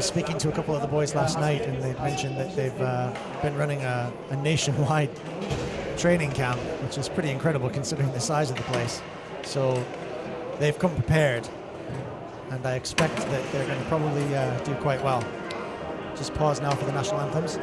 was speaking to a couple of the boys last night, and they mentioned that they've been running a nationwide training camp, which is pretty incredible considering the size of the place. So they've come prepared, and I expect that they're going to probably do quite well. Just pause now for the national anthems.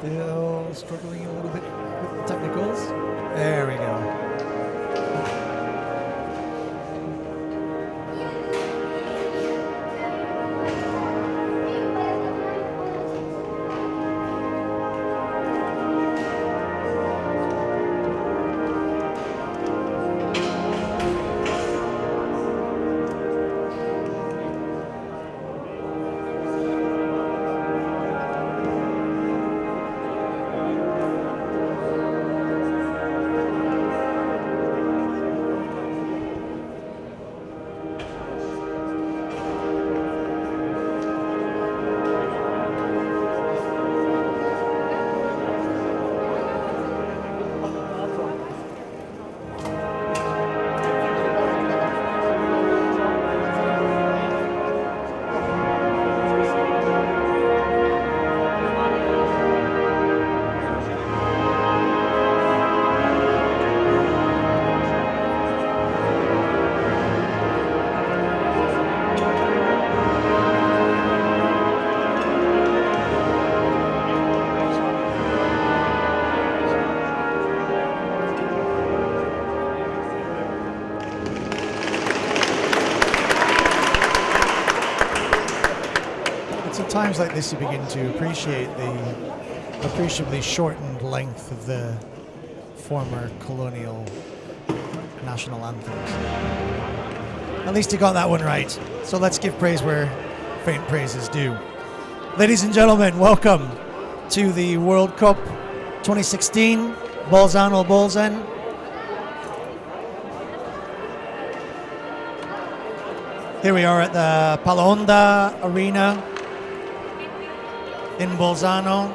Still struggling a little bit with the technicals. There we go. Times like this, you begin to appreciate the appreciably shortened length of the former colonial national anthems. At least you got that one right. So let's give praise where faint praise is due. Ladies and gentlemen, welcome to the World Cup 2016, BOLZANO Bolzen. Here we are at the Palaonda Arena in Bolzano,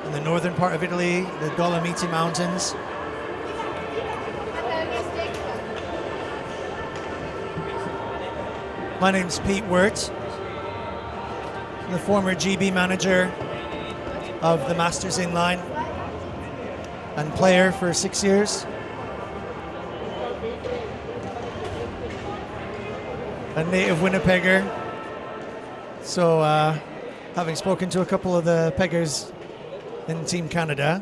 in the northern part of Italy, the Dolomiti Mountains. My name's Pete Wirt. I'm the former GB manager of the Masters Inline and player for 6 years. A native Winnipegger. So, having spoken to a couple of the peggers in Team Canada,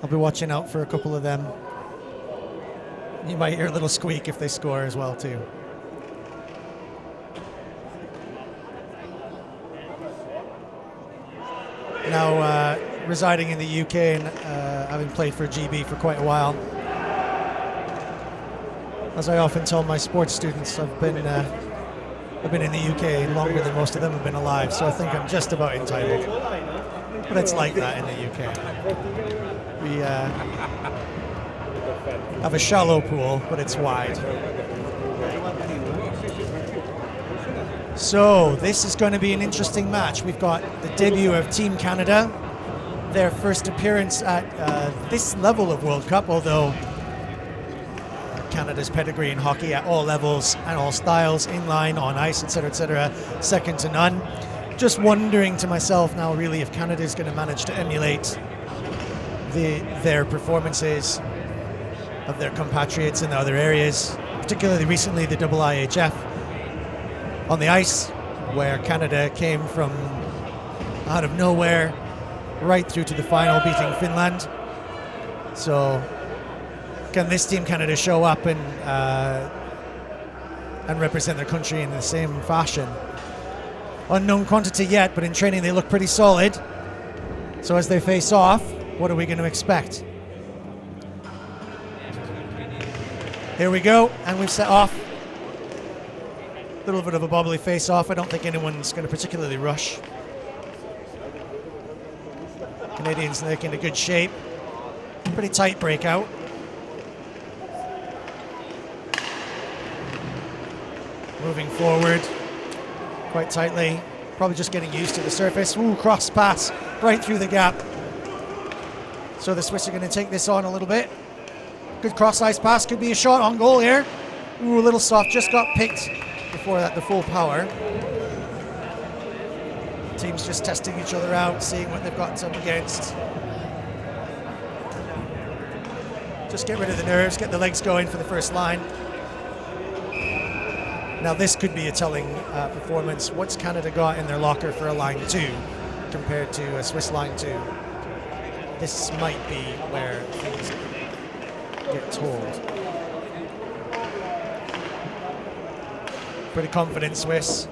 I'll be watching out for a couple of them. You might hear a little squeak if they score as well too. Now residing in the UK and having played for GB for quite a while. As I often tell my sports students, I've been in the UK longer than most of them have been alive, so I think I'm just about entitled. But it's like that in the UK. We have a shallow pool, but it's wide. So this is going to be an interesting match. We've got the debut of Team Canada their first appearance at this level of World Cup, although Canada's pedigree in hockey at all levels and all styles, inline, on ice, etc., second to none. Just wondering to myself now, really, if Canada is going to manage to emulate their performances of their compatriots in other areas, particularly recently the IIHF on the ice, where Canada came from out of nowhere right through to the final, beating Finland. So can this Team Canada show up and represent their country in the same fashion? Unknown quantity yet, but in training they look pretty solid. So as they face off, what are we going to expect? Here we go, and we've set off. A little bit of a bubbly face-off. I don't think anyone's going to particularly rush. Canadians look in a good shape. Pretty tight breakout. Moving forward quite tightly. Probably just getting used to the surface. Ooh, cross pass right through the gap. So the Swiss are going to take this on a little bit. Good cross-ice pass. Could be a shot on goal here. Ooh, a little soft. Just got picked before that, the full power. Teams just testing each other out, seeing what they've got up against. Just get rid of the nerves, get the legs going for the first line. Now this could be a telling performance. What's Canada got in their locker for a line 2 compared to a Swiss line 2? This might be where things get told. Pretty confident Swiss.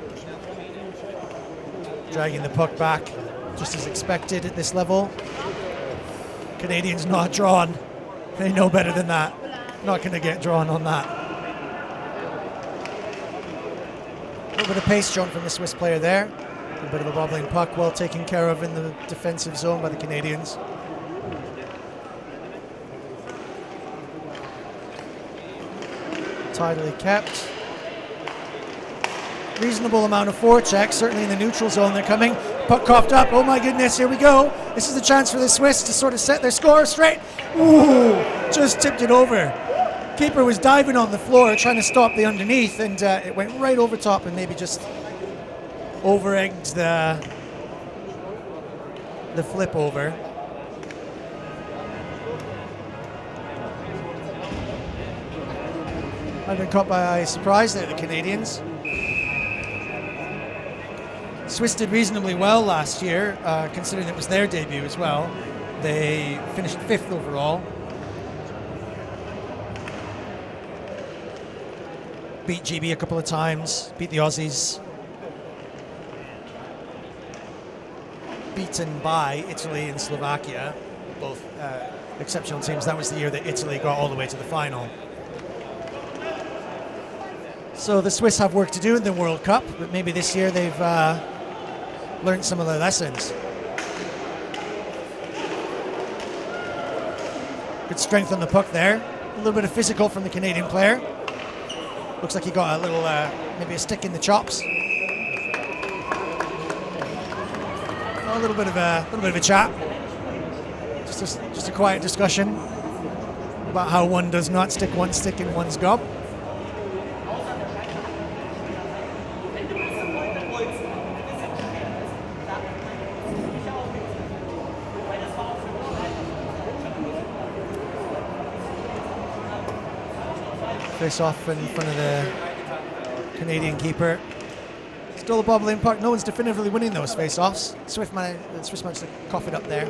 Dragging the puck back, just as expected at this level. Canadians not drawn. They know better than that. Not going to get drawn on that. A little bit of pace shown from the Swiss player there. A bit of a bobbling puck, well taken care of in the defensive zone by the Canadians. Tidily kept. Reasonable amount of forecheck, certainly in the neutral zone they're coming. Puck coughed up, oh my goodness, here we go. This is the chance for the Swiss to sort of set their score straight. Ooh, just tipped it over. Keeper was diving on the floor trying to stop the underneath, and it went right over top and maybe just over-egged the flip over. I've been caught by surprise there, the Canadians. Swiss did reasonably well last year, considering it was their debut as well. They finished 5th overall. Beat GB a couple of times, beat the Aussies. Beaten by Italy and Slovakia, both exceptional teams. That was the year that Italy got all the way to the final. So the Swiss have work to do in the World Cup, but maybe this year they've learned some of their lessons. Good strength on the puck there. A little bit of physical from the Canadian player. Looks like he got a little, maybe a stick in the chops. A little bit of a chat. Just a quiet discussion about how one does not stick one stick in one's gob. Face off in front of the Canadian keeper. Still a bobbling puck. No one's definitively winning those face-offs. Swiss managed to cough it up there.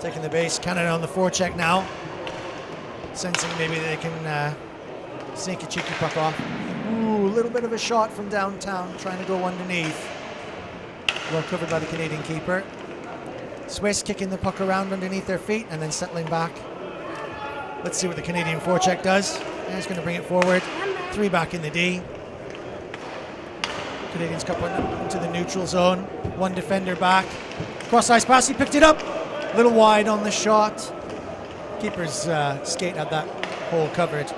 Taking the base. Canada on the forecheck now. Sensing maybe they can sneak a cheeky puck off. Ooh, a little bit of a shot from downtown, trying to go underneath. Well covered by the Canadian keeper. Swiss kicking the puck around underneath their feet and then settling back. Let's see what the Canadian forecheck does. And he's going to bring it forward. 3 back in the D. Canadians cut into the neutral zone. 1 defender back. Cross-ice pass, he picked it up. A little wide on the shot. Keeper's skate had that hole covered.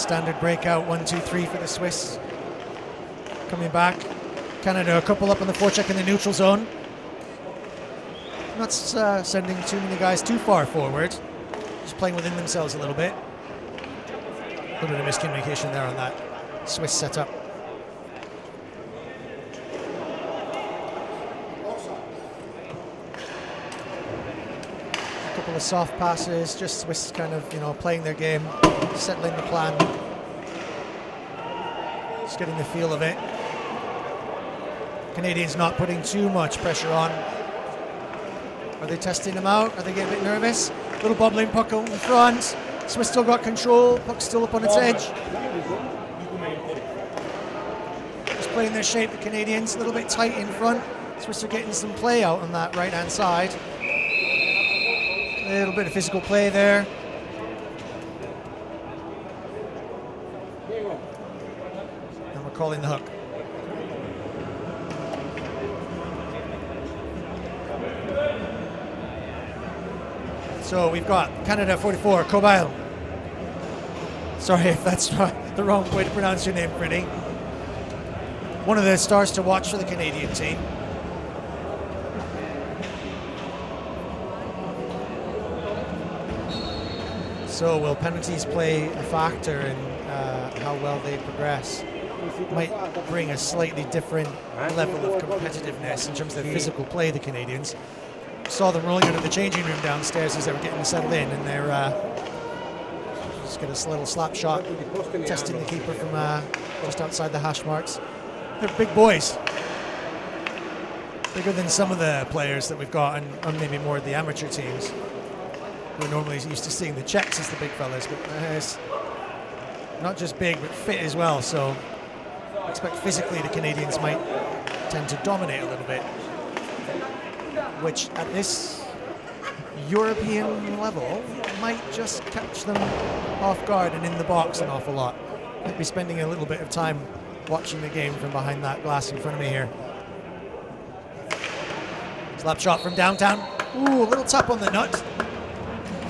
Standard breakout, 1-2-3 for the Swiss. Coming back. Canada a couple up on the forecheck in the neutral zone. Not sending too many guys too far forward. Just playing within themselves a little bit. A little bit of miscommunication there on that Swiss setup. A couple of soft passes, just Swiss kind of, playing their game, settling the plan. Just getting the feel of it. Canadians not putting too much pressure on. Are they testing them out? Are they getting a bit nervous? Little bobbling puck in front. Swiss still got control. Puck's still up on its edge. Just playing their shape, the Canadians. A little bit tight in front. Swiss are getting some play out on that right-hand side. A little bit of physical play there. And we're calling the hook. So we've got Canada 44, Kobail. Sorry if that's the wrong way to pronounce your name, Freddie. One of the stars to watch for the Canadian team. So will penalties play a factor in how well they progress? Might bring a slightly different level of competitiveness in terms of their physical play, the Canadians. Saw them rolling out of the changing room downstairs as they were getting settled in, and they're just get a little slap shot, testing the keeper from just outside the hash marks. They're big boys, bigger than some of the players that we've got, and maybe more of the amateur teams. We're normally used to seeing the Czechs as the big fellas, but it's not just big, but fit as well. So I expect physically the Canadians might tend to dominate a little bit, which at this European level might just catch them off guard and in the box an awful lot. Might be spending a little bit of time watching the game from behind that glass in front of me here. Slap shot from downtown. Ooh, a little tap on the nut.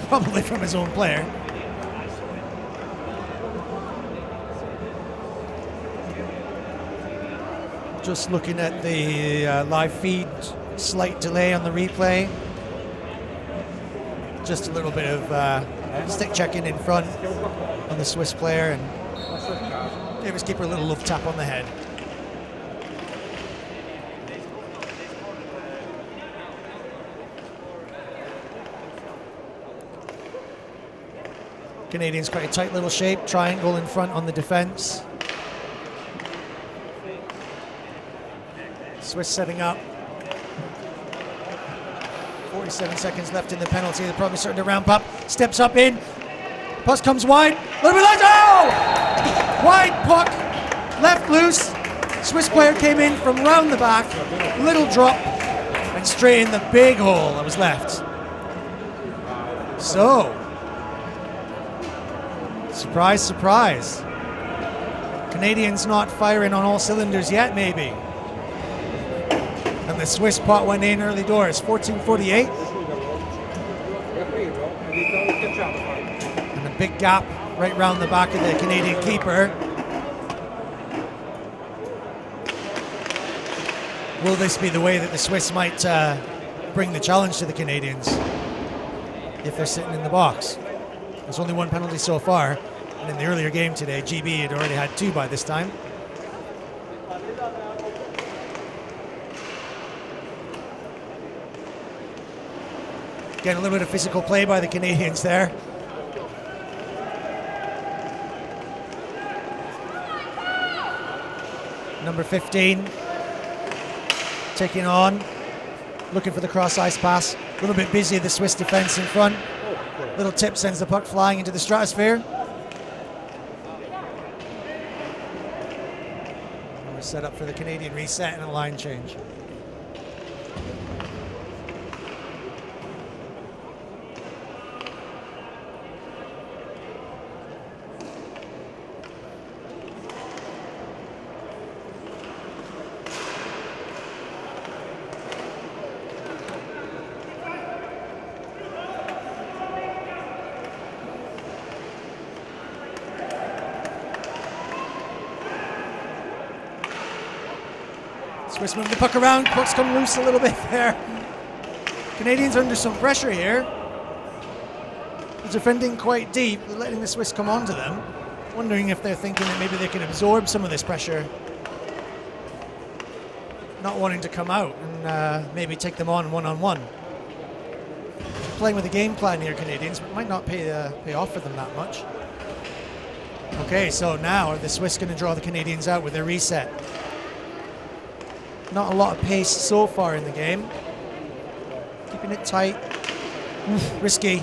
Probably from his own player. Just looking at the live feed, slight delay on the replay. Just a little bit of stick checking in front on the Swiss player, and gave his keeper a little love tap on the head. Canadians quite a tight little shape, triangle in front on the defense. Swiss setting up. 47 seconds left in the penalty. They're probably starting to ramp up. Steps up in. Puck comes wide. A little bit left. Oh! Wide puck. Left loose. Swiss player came in from round the back. Little drop. And straight in the big hole that was left. So, surprise, surprise. Canadians not firing on all cylinders yet, maybe. And the Swiss pot went in early doors, 14:48. And a big gap right round the back of the Canadian keeper. Will this be the way that the Swiss might bring the challenge to the Canadians if they're sitting in the box? There's only one penalty so far. And in the earlier game today, GB had already had two by this time. Getting a little bit of physical play by the Canadians there. Number 15 taking on, looking for the cross ice pass. A little bit busy, the Swiss defense in front. Little tip sends the puck flying into the stratosphere. We're set up for the Canadian reset and a line change. Swiss move the puck around, puck's come loose a little bit there. Canadians under some pressure here. They're defending quite deep, they're letting the Swiss come onto them. Wondering if they're thinking that maybe they can absorb some of this pressure. Not wanting to come out and maybe take them on one-on-one. Playing with a game plan here, Canadians, but might not pay off for them that much. Okay, so now are the Swiss going to draw the Canadians out with their reset? Not a lot of pace so far in the game. Keeping it tight. Risky.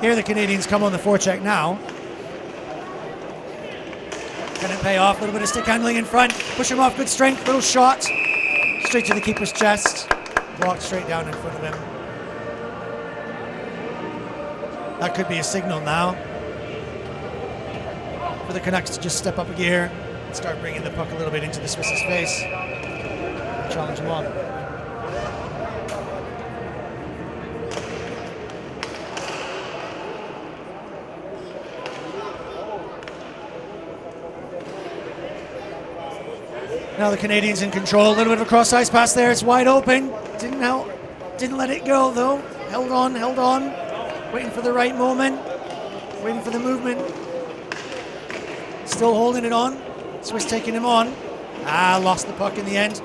Here the Canadians come on the forecheck now. Can it pay off? A little bit of stick handling in front. Push him off, good strength, little shot. Straight to the keeper's chest. Blocked straight down in front of him. That could be a signal now for the Canucks to just step up a gear and start bringing the puck a little bit into the Swiss's face. Challenge him on. Now the Canadians in control. A little bit of a cross-ice pass there. It's wide open. Didn't let it go though. Held on. Waiting for the right moment. Waiting for the movement. Still holding it on. Swiss taking him on. Lost the puck in the end.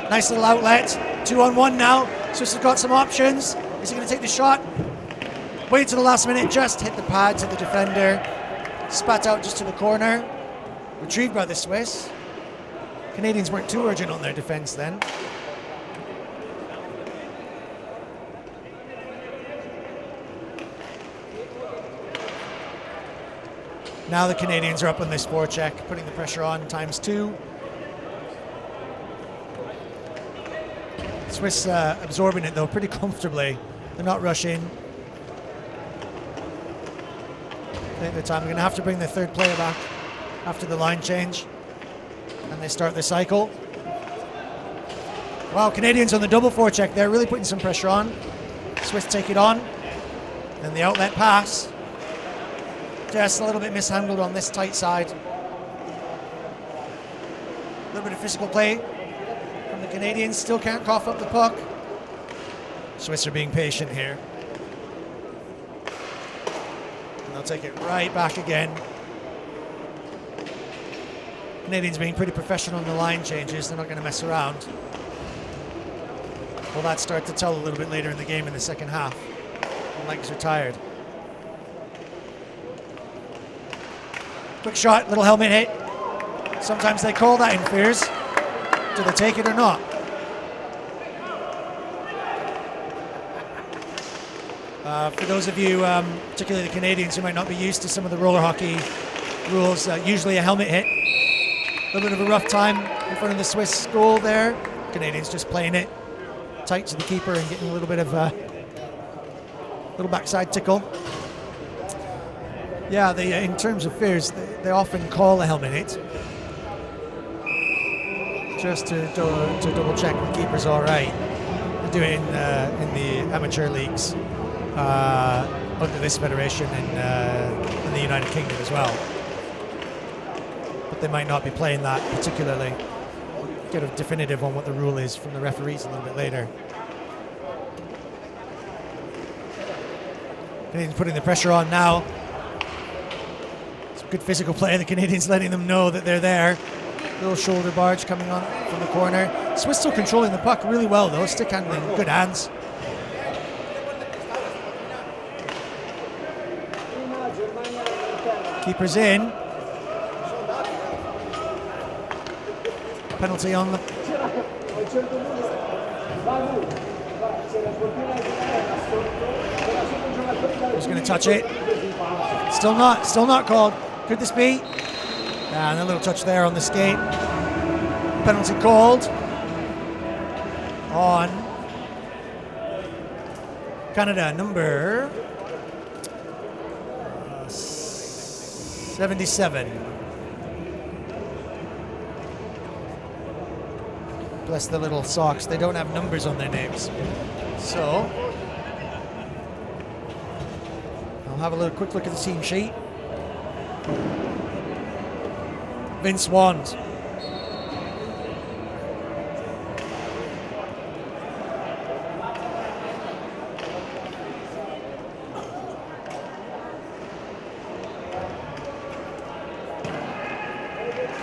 Nice little outlet. 2-on-1 now. Swiss has got some options. Is he going to take the shot? Wait to the last minute. Just hit the pad to the defender. Spat out just to the corner. Retrieved by the Swiss. Canadians weren't too urgent on their defense then. Now the Canadians are up on this forecheck, putting the pressure on ×2. Swiss absorbing it though pretty comfortably. They're not rushing. Take their time. They're going to have to bring the third player back after the line change. And they start the cycle. Wow, Canadians on the double forecheck there, really putting some pressure on. Swiss take it on. And the outlet pass. Just a little bit mishandled on this tight side. A little bit of physical play from the Canadians. Still can't cough up the puck. Swiss are being patient here. And they'll take it right back again. Canadians being pretty professional on the line changes. They're not going to mess around. Will that start to tell a little bit later in the game in the second half? The legs are tired. Quick shot, little helmet hit. Sometimes they call that in fears. Do they take it or not? For those of you, particularly the Canadians, who might not be used to some of the roller hockey rules, usually a helmet hit. A little bit of a rough time in front of the Swiss goal there. Canadians just playing it tight to the keeper and getting a little bit of a little backside tickle. Yeah, in terms of fears, they often call a helmet hit just to double check the keeper's all right. They do it in the amateur leagues under this federation in the United Kingdom as well. But they might not be playing that particularly. We'll get a definitive on what the rule is from the referees a little bit later. Canadians putting the pressure on now. Some good physical play. The Canadians letting them know that they're there. Little shoulder barge coming on from the corner. Swiss still controlling the puck really well though. Stick handling, good hands. Keeper's in. Penalty on the... Who's going to touch it? Still not called. Could this be? And a little touch there on the skate. Penalty called on Canada, number 77. Bless the little socks. They don't have numbers on their names. So, I'll have a quick look at the team sheet. Vince Wand.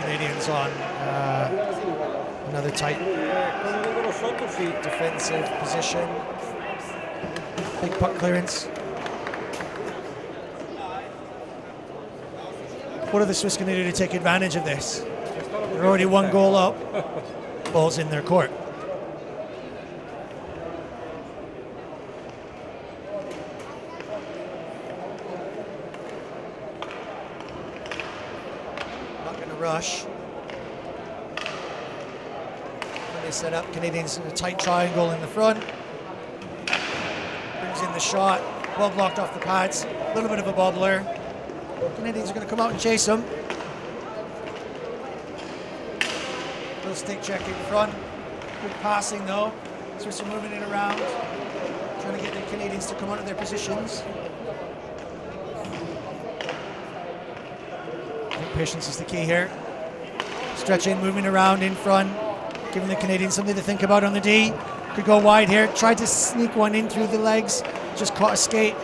Canadians on another tight defensive position. Big puck clearance. What are the Swiss going to do to take advantage of this? They're already 1 goal up. Ball's in their court. Not going to rush. When they set up, Canadians in a tight triangle in the front. Brings in the shot. Ball blocked off the pads. A little bit of a bobbler. Canadians are going to come out and chase them. Little stick check in front. Good passing though. Swiss are moving it around. Trying to get the Canadians to come out of their positions. I think patience is the key here. Stretching, moving around in front. Giving the Canadians something to think about on the D. Could go wide here. Tried to sneak one in through the legs. Just caught a skate.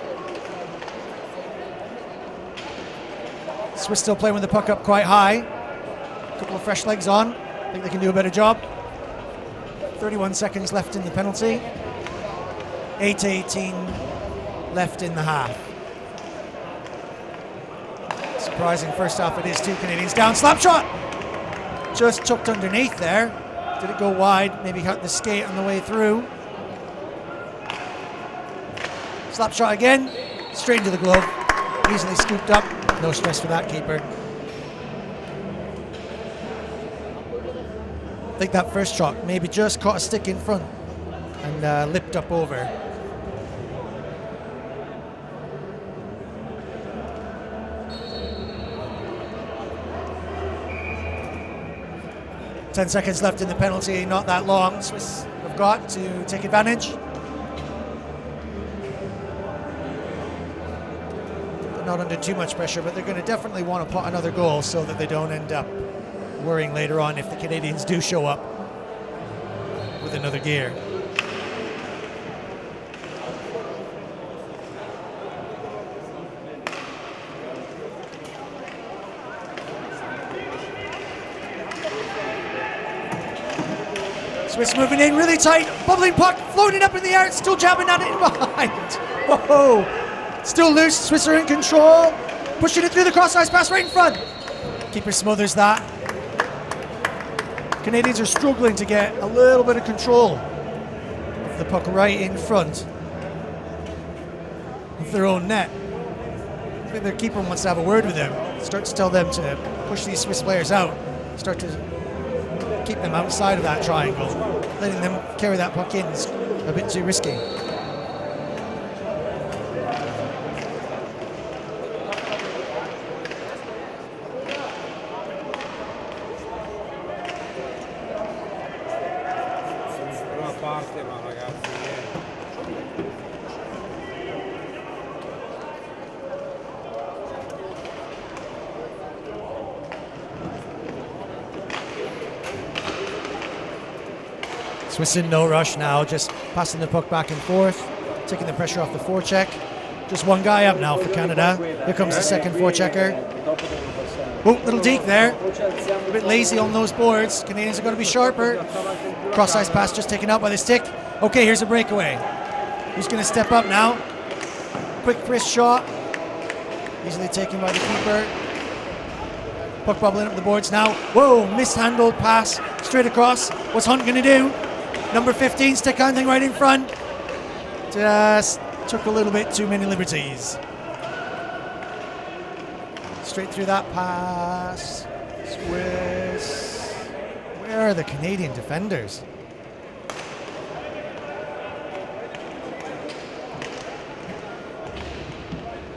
Swiss still playing with the puck up quite high. A couple of fresh legs on. I think they can do a better job. 31 seconds left in the penalty. 8:18 left in the half. Surprising first half it is. 2 Canadians down. Slap shot! Just chucked underneath there. Did it go wide? Maybe cut the skate on the way through. Slap shot again. Straight into the glove. Easily scooped up. No stress for that keeper. I think that first shot maybe just caught a stick in front and lipped up over. Ten seconds left in the penalty, not that long. Swiss have got to take advantage. Not under too much pressure, but they're going to definitely want to pot another goal so that they don't end up worrying later on if the Canadians do show up with another gear. Swiss moving in really tight, bubbling puck, floating up in the air, it's still jabbing at it in behind. Whoa! Still loose, Swiss are in control. Pushing it through the cross ice pass right in front. Keeper smothers that. Canadians are struggling to get a little bit of control of the puck right in front of their own net. I think their keeper wants to have a word with them. Start to tell them to push these Swiss players out. Start to keep them outside of that triangle. Letting them carry that puck in is a bit too risky. Swiss in no rush now, just passing the puck back and forth, taking the pressure off the forecheck. Just 1 guy up now for Canada. Here comes the second forechecker. Oh, little deke there. A bit lazy on those boards. Canadians are going to be sharper. Cross ice pass just taken out by the stick. Okay, here's a breakaway. Who's going to step up now? Quick wrist shot. Easily taken by the keeper. Puck bubbling up the boards now. Whoa, mishandled pass straight across. What's Hunt going to do? Number 15, stick handling right in front. Just took a little bit too many liberties. Straight through that pass. Swiss. Where are the Canadian defenders?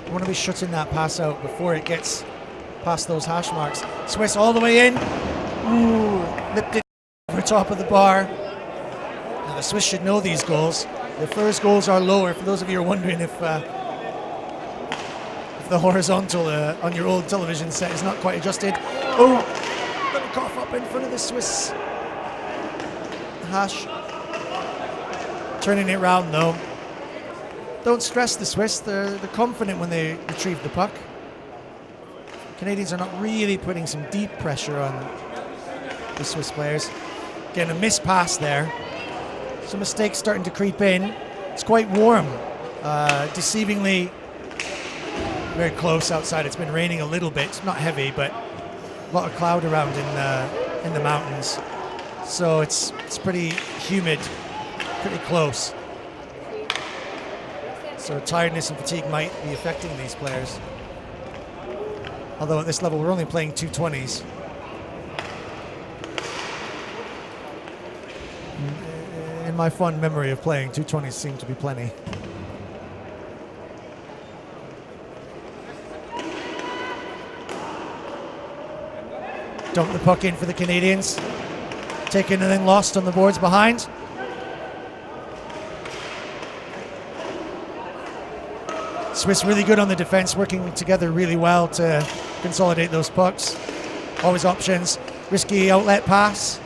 I want to be shutting that pass out before it gets past those hash marks. Swiss all the way in. Ooh, lipped it over top of the bar. Now the Swiss should know these goals. The first goals are lower. For those of you who are wondering if the horizontal on your old television set is not quite adjusted. Oh, little cough up in front of the Swiss hash. Turning it round though. Don't stress the Swiss. They're confident when they retrieve the puck. Canadians are not really putting some deep pressure on the Swiss players. Getting a missed pass there. Some mistakes starting to creep in. It's quite warm. Deceivingly very close outside. It's been raining a little bit, not heavy, but a lot of cloud around in the mountains. So it's pretty humid, pretty close. So tiredness and fatigue might be affecting these players. Although at this level we're only playing 220s. In my fond memory of playing, 220s seem to be plenty. Dump the puck in for the Canadians. Taking anything lost on the boards behind. Swiss really good on the defense, working together really well to consolidate those pucks. Always options. Risky outlet pass.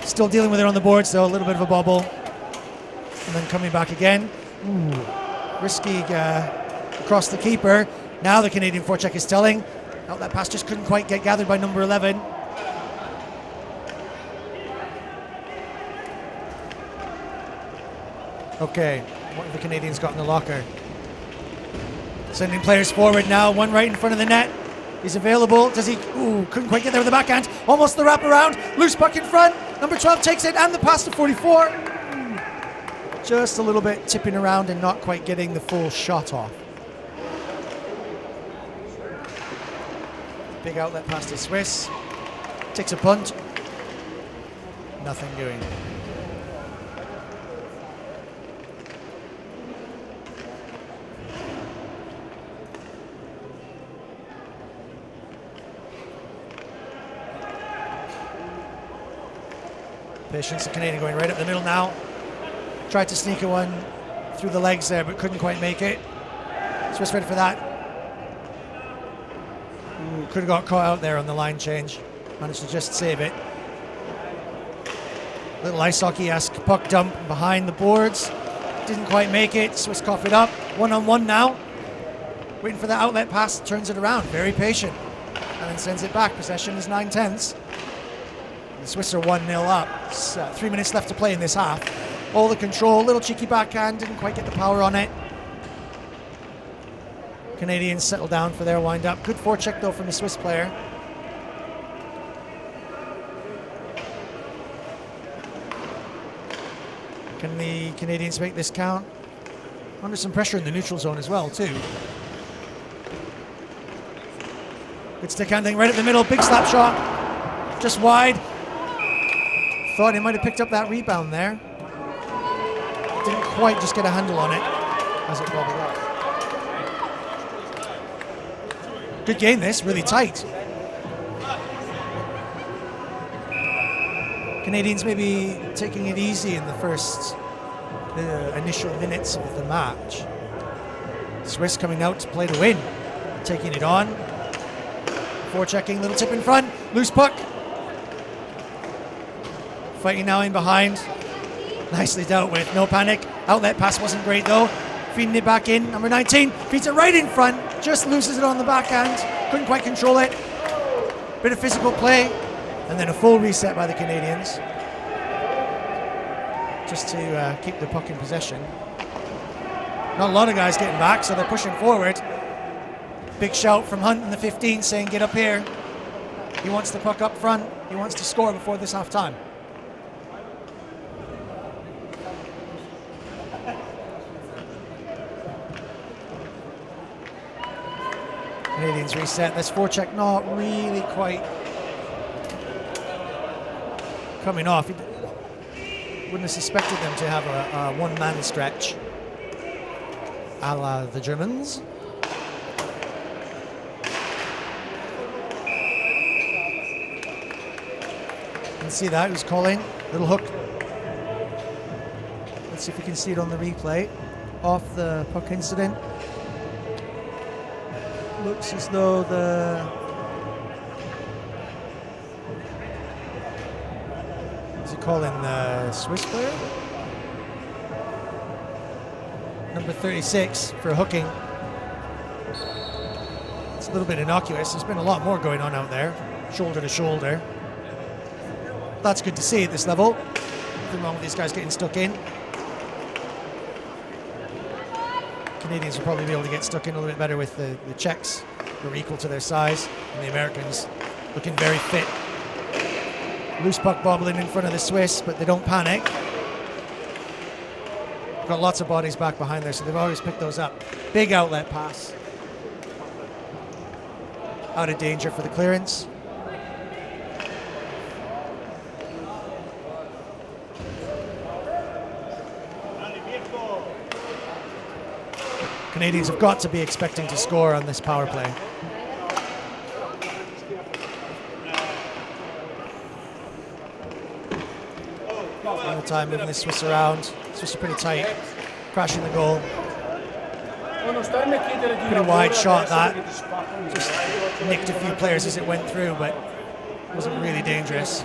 Still dealing with it on the boards though, a little bit of a bobble. And then coming back again. Ooh. Risky across the keeper. Now the Canadian forecheck is telling. Outlet pass just couldn't quite get gathered by number 11. Okay, what have the Canadians got in the locker? Sending players forward now, one right in front of the net. He's available. Does he? Ooh, couldn't quite get there with the backhand. Almost the wraparound. Loose puck in front. Number 12 takes it and the pass to 44. Just a little bit tipping around and not quite getting the full shot off. Big outlet pass to Swiss. Takes a punt. Nothing doing. Patience, the Canadian going right up the middle now. Tried to sneak a one through the legs there, but couldn't quite make it. Swiss ready for that. Could have got caught out there on the line change. Managed to just save it. Little ice hockey-esque puck dump behind the boards. Didn't quite make it. Swiss cough it up. One-on-one now. Waiting for the outlet pass. Turns it around. Very patient. And then sends it back. Possession is 9/10. The Swiss are 1-0 up. It's, 3 minutes left to play in this half. All the control, little cheeky backhand, didn't quite get the power on it. Canadians settle down for their wind-up. Good forecheck though from the Swiss player. Can the Canadians make this count? Under some pressure in the neutral zone as well too. Good stick handling right at the middle, big slap shot. Just wide. Thought he might have picked up that rebound there. Didn't quite just get a handle on it as it bobbled up. Good game this, really tight. Canadians maybe taking it easy in the initial minutes of the match. Swiss coming out to play to win. Taking it on. Forechecking, little tip in front, loose puck. Fighting now in behind. Nicely dealt with, no panic. Outlet pass wasn't great though. Feeding it back in, number 19. Feeds it right in front, just loses it on the backhand. Couldn't quite control it. Bit of physical play. And then a full reset by the Canadians. Just to keep the puck in possession. Not a lot of guys getting back, so they're pushing forward. Big shout from Hunt in the 15 saying, get up here. He wants the puck up front. He wants to score before this half time. Canadians reset. This forecheck not really quite coming off. Wouldn't have suspected them to have a one-man stretch a la the Germans. You can see that, who's calling. Little hook. Let's see if we can see it on the replay. Off the puck incident. Looks as though is he calling the Swiss player? Number 36 for hooking. It's a little bit innocuous. There's been a lot more going on out there, shoulder to shoulder. That's good to see at this level. Nothing wrong with these guys getting stuck in. Canadians will probably be able to get stuck in a little bit better with the Czechs, who are equal to their size, and the Americans looking very fit. Loose puck bobbling in front of the Swiss, but they don't panic. Got lots of bodies back behind there, so they've always picked those up. Big outlet pass. Out of danger for the clearance. Canadians have got to be expecting to score on this power play. All the time moving the Swiss around. Swiss are pretty tight, crashing the goal. Pretty wide shot that. Just nicked a few players as it went through, but wasn't really dangerous.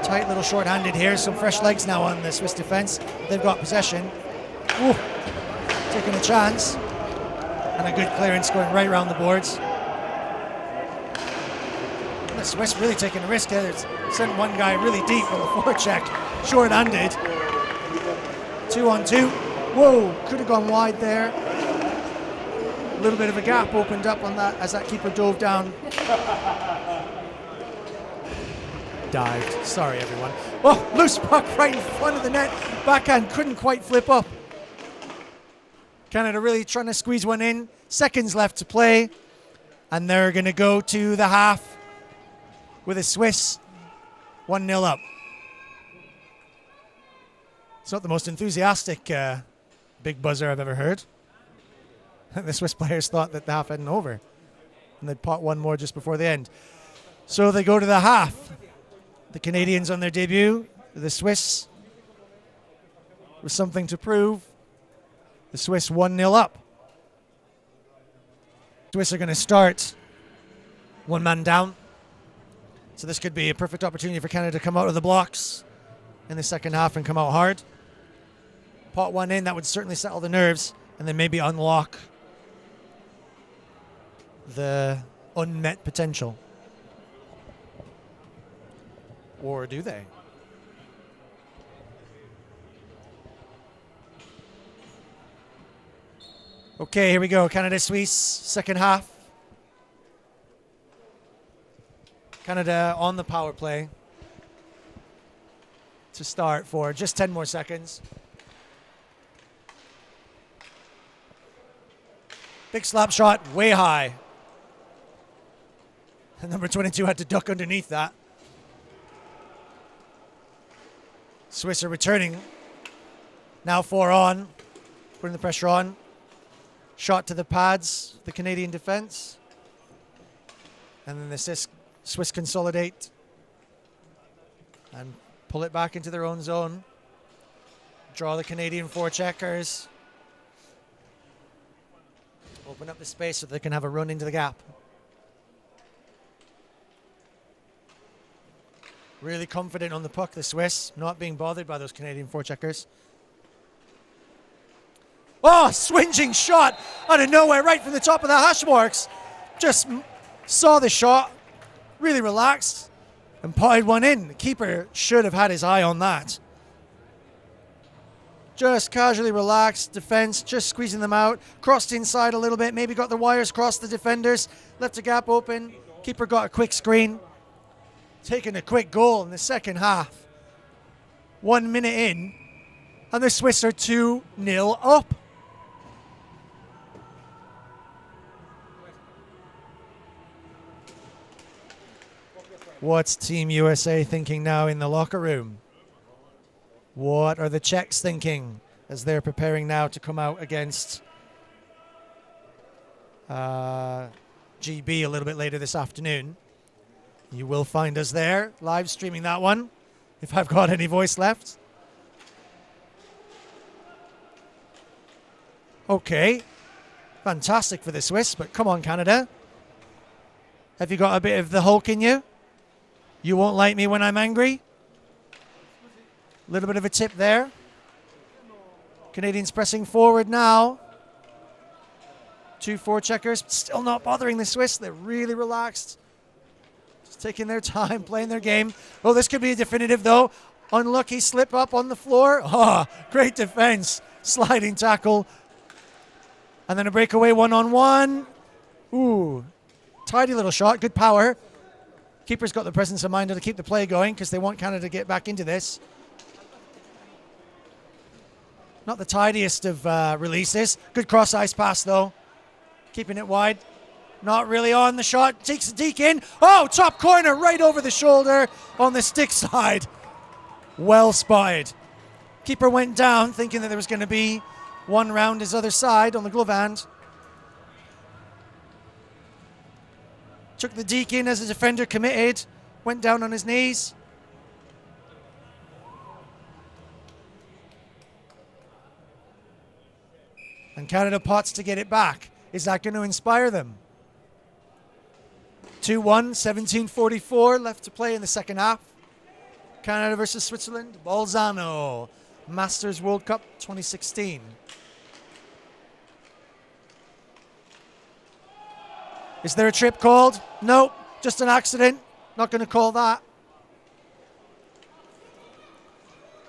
Tight little short-handed here. Some fresh legs now on the Swiss defense. They've got possession. Ooh, taking a chance. And a good clearance going right around the boards. The Swiss really taking a risk here. Sent one guy really deep on the forecheck. Short-handed. 2-on-2. Whoa, could have gone wide there. A little bit of a gap opened up on that as that keeper dove down. Dived. Sorry, everyone. Oh, loose puck right in front of the net. Backhand couldn't quite flip up. Canada really trying to squeeze one in. Seconds left to play. And they're going to go to the half with a Swiss 1-0 up. It's not the most enthusiastic big buzzer I've ever heard. The Swiss players thought that the half hadn't over. And they'd pot one more just before the end. So they go to the half. The Canadians on their debut. The Swiss with something to prove. The Swiss 1-0 up. Swiss are going to start one man down. So this could be a perfect opportunity for Canada to come out of the blocks in the second half and come out hard. Pot one in, that would certainly settle the nerves and then maybe unlock the unmet potential. Or do they? Okay, here we go. Canada-Swiss, second half. Canada on the power play to start for just 10 more seconds. Big slap shot, way high. And number 22 had to duck underneath that. Swiss are returning. Now 4 on, putting the pressure on. Shot to the pads, the Canadian defense. And then the Swiss consolidate and pull it back into their own zone. Draw the Canadian forecheckers. Open up the space so they can have a run into the gap. Really confident on the puck, the Swiss, not being bothered by those Canadian forecheckers. Oh, swinging shot out of nowhere, right from the top of the hash marks. Just saw the shot, really relaxed, and potted one in. The keeper should have had his eye on that. Just casually relaxed, defense, just squeezing them out. Crossed inside a little bit, maybe got the wires crossed the defenders, left a gap open. Keeper got a quick screen. Taking a quick goal in the second half. 1 minute in, and the Swiss are 2-0 up. What's Team USA thinking now in the locker room? What are the Czechs thinking as they're preparing now to come out against GB a little bit later this afternoon? You will find us there, live streaming that one, if I've got any voice left. Okay, fantastic for the Swiss, but come on, Canada. Have you got a bit of the Hulk in you? You won't like me when I'm angry? A little bit of a tip there. Canadians pressing forward now. 2 forecheckers, still not bothering the Swiss. They're really relaxed. Just taking their time, playing their game. Oh, this could be a definitive, though. Unlucky slip up on the floor. Oh, great defense. Sliding tackle. And then a breakaway one-on-one. Ooh, tidy little shot. Good power. Keeper's got the presence of mind to keep the play going because they want Canada to get back into this. Not the tidiest of releases. Good cross-ice pass, though. Keeping it wide. Not really on the shot. Takes the deke in. Oh, top corner right over the shoulder on the stick side. Well spotted. Keeper went down thinking that there was going to be one round his other side on the glove hand. Took the deke in as a defender committed. Went down on his knees. And Canada pots to get it back. Is that going to inspire them? 2-1, 17:44 left to play in the second half. Canada versus Switzerland. BOLZANO, Masters World Cup 2016. Is there a trip called? No, just an accident. Not going to call that.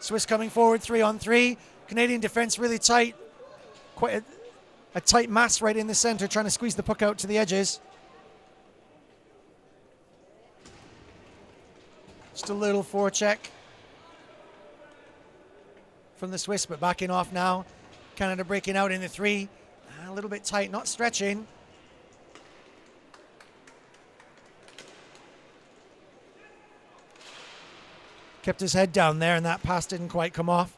Swiss coming forward 3-on-3. Canadian defense really tight. Quite a tight mass right in the center, trying to squeeze the puck out to the edges. Just a little forecheck from the Swiss, but backing off now. Canada breaking out in the 3. A little bit tight, not stretching. Kept his head down there, and that pass didn't quite come off.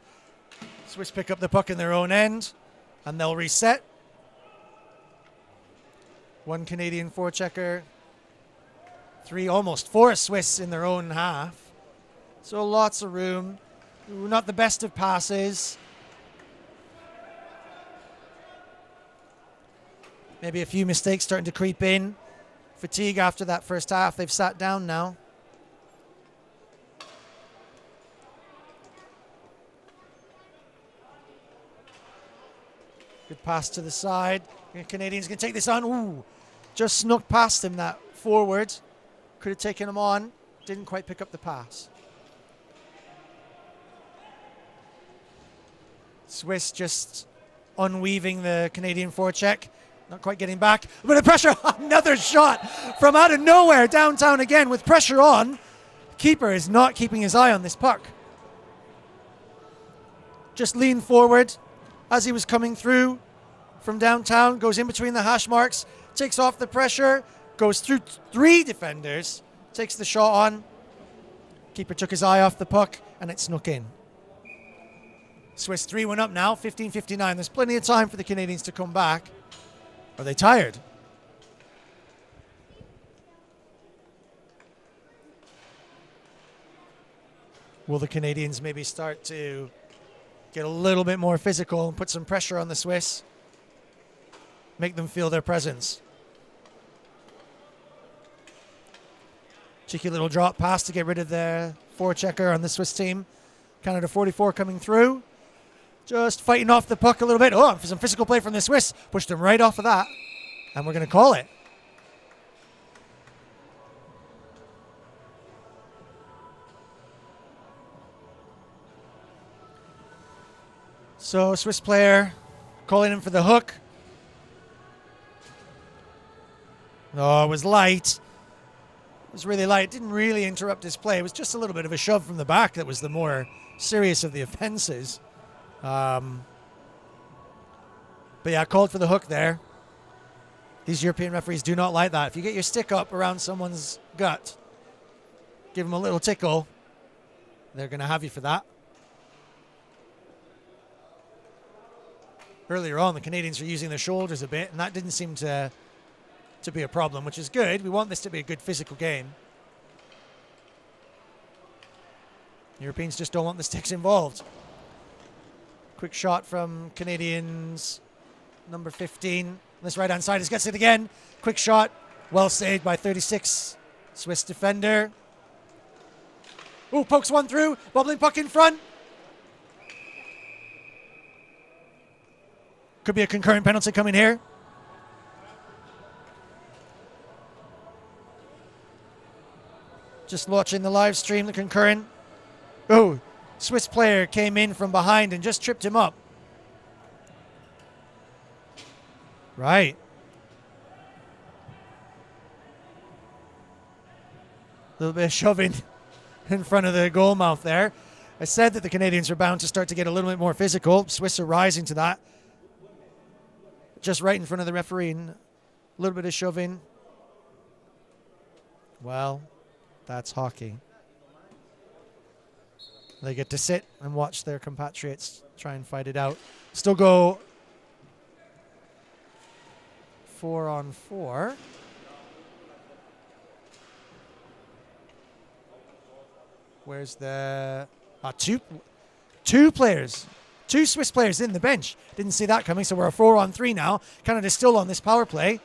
Swiss pick up the puck in their own end, and they'll reset. 1 Canadian forechecker. 3, almost 4 Swiss in their own half. So lots of room. Not the best of passes. Maybe a few mistakes starting to creep in. Fatigue after that first half. They've sat down now. Good pass to the side. The Canadians can take this on. Ooh, just snuck past him, that forward. Could have taken him on. Didn't quite pick up the pass. Swiss just unweaving the Canadian forecheck. Not quite getting back. A bit of pressure. Another shot from out of nowhere downtown again with pressure on. Keeper is not keeping his eye on this puck. Just leaned forward as he was coming through from downtown. Goes in between the hash marks. Takes off the pressure. Goes through 3 defenders. Takes the shot on. Keeper took his eye off the puck and it snuck in. Swiss 3-1 up now, 15:59. There's plenty of time for the Canadians to come back. Are they tired? Will the Canadians maybe start to get a little bit more physical and put some pressure on the Swiss? Make them feel their presence. Cheeky little drop pass to get rid of the forechecker on the Swiss team. Canada 44 coming through. Just fighting off the puck a little bit. Oh, some physical play from the Swiss. Pushed him right off of that. And we're going to call it. So Swiss player calling him for the hook. Oh, it was light. It was really light. It didn't really interrupt his play. It was just a little bit of a shove from the back that was the more serious of the offenses. But yeah, called for the hook there. These European referees do not like that. If you get your stick up around someone's gut, give them a little tickle, they're going to have you for that. Earlier on, the Canadians were using their shoulders a bit, and that didn't seem to be a problem, which is good. We want this to be a good physical game. Europeans just don't want the sticks involved. Quick shot from Canadians, number 15. This right-hand side, he gets it again. Quick shot, well saved by 36 Swiss defender. Ooh, pokes one through, bubbling puck in front. Could be a concurrent penalty coming here. Just watching the live stream, the concurrent. Oh, Swiss player came in from behind and just tripped him up. Right. A little bit of shoving in front of the goal mouth there. I said that the Canadians are bound to start to get a little bit more physical. Swiss are rising to that. Just right in front of the referee. A little bit of shoving. Well, that's hockey. They get to sit and watch their compatriots try and fight it out. Still go 4-on-4. Where's the... two players. Two Swiss players in the bench. Didn't see that coming, so we're a 4-on-3 now. Canada's still on this power play.